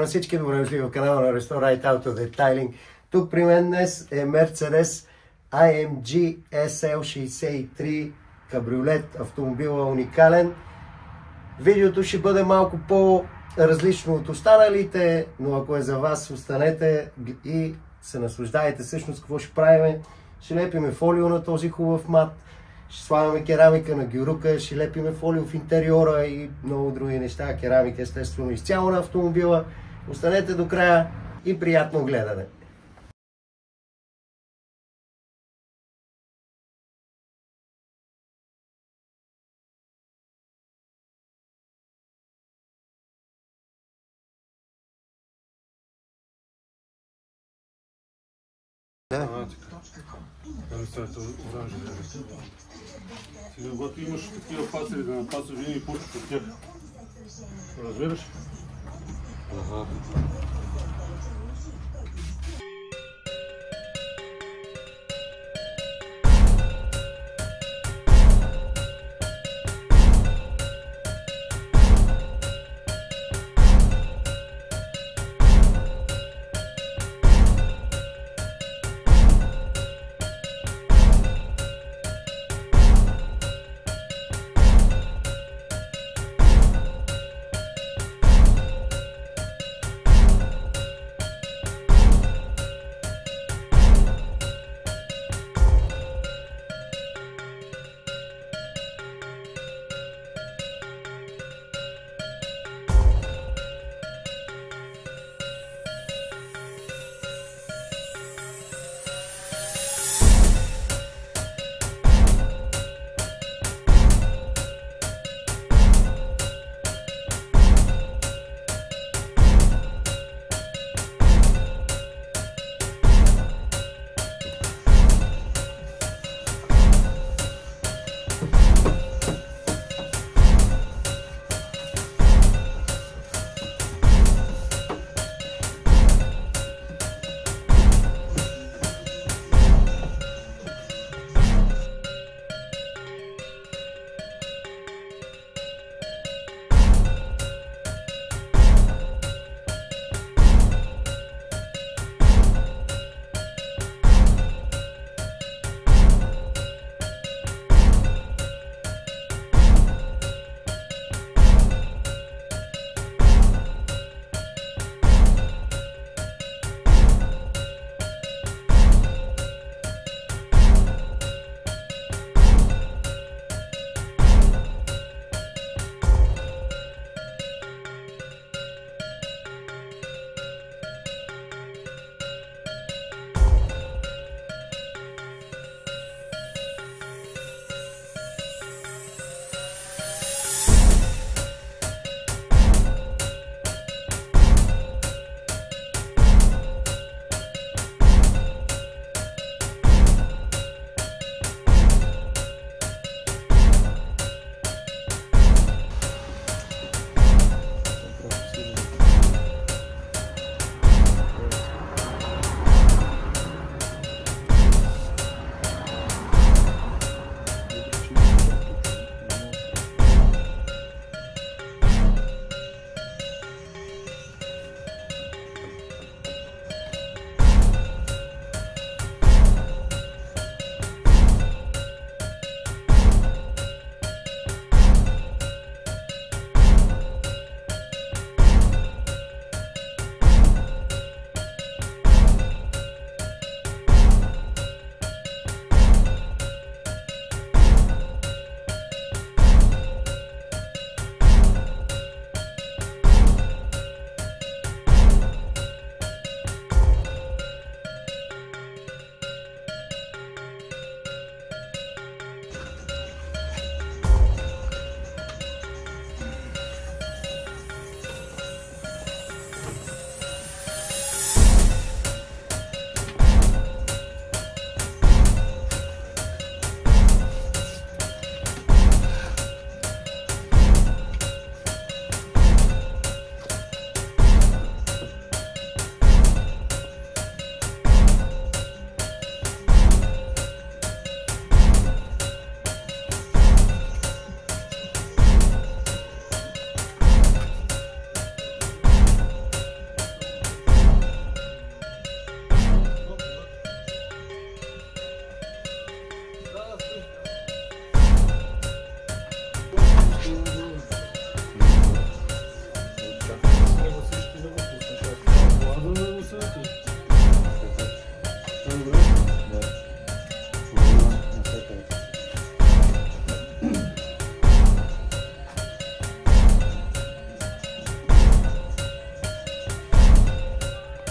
всички, добре дошли в канала на Restore Auto Detailing. Тук при мен днес е Mercedes AMG SL63 кабриолет. Автомобила уникален. Видеото ще бъде малко по-различно от останалите, но ако е за вас, останете и се наслаждайте всъщност какво ще правим. Ще лепиме фолио на този хубав мат, ще слагаме керамика на гюрука, ще лепиме фолио в интериора и много други неща. Керамика естествено изцяло на автомобила. Останете до края и приятно гледане! Сега, когато имаш такива пасери да напасваш, винаги почваш от тях. Разбираш? Ага.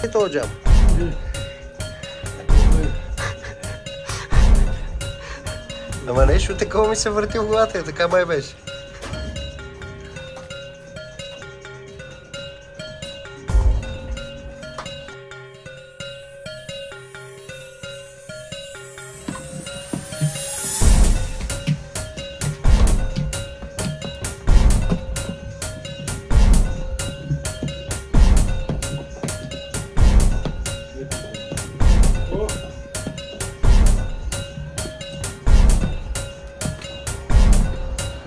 е този джам? Ама нещо такова ми се върти в главата, така май беше.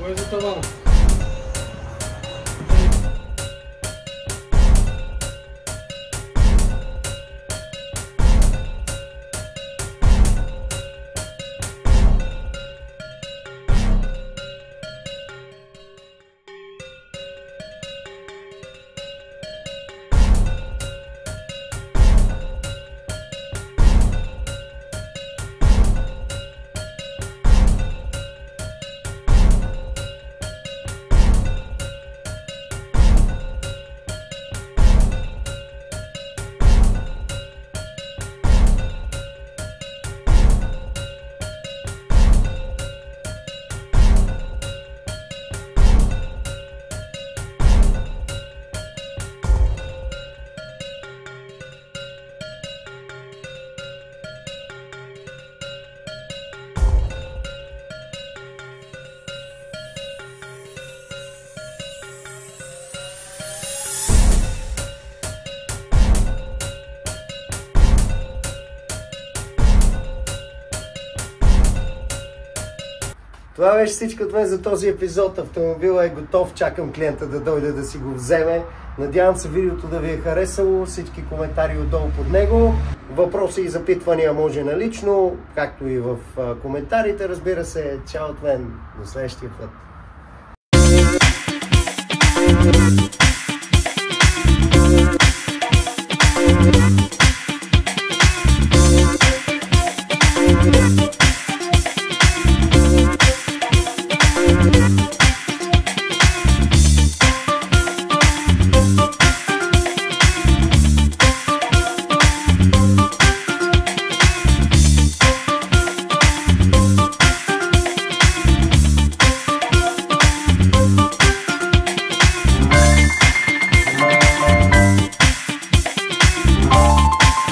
Кой е за тавана? Това беше всичко от мен за този епизод. Автомобилът е готов, чакам клиента да дойде да си го вземе. Надявам се видеото да ви е харесало, всички коментари отдолу под него. Въпроси и запитвания може налично, както и в коментарите, разбира се. Чао от мен, до следващия път.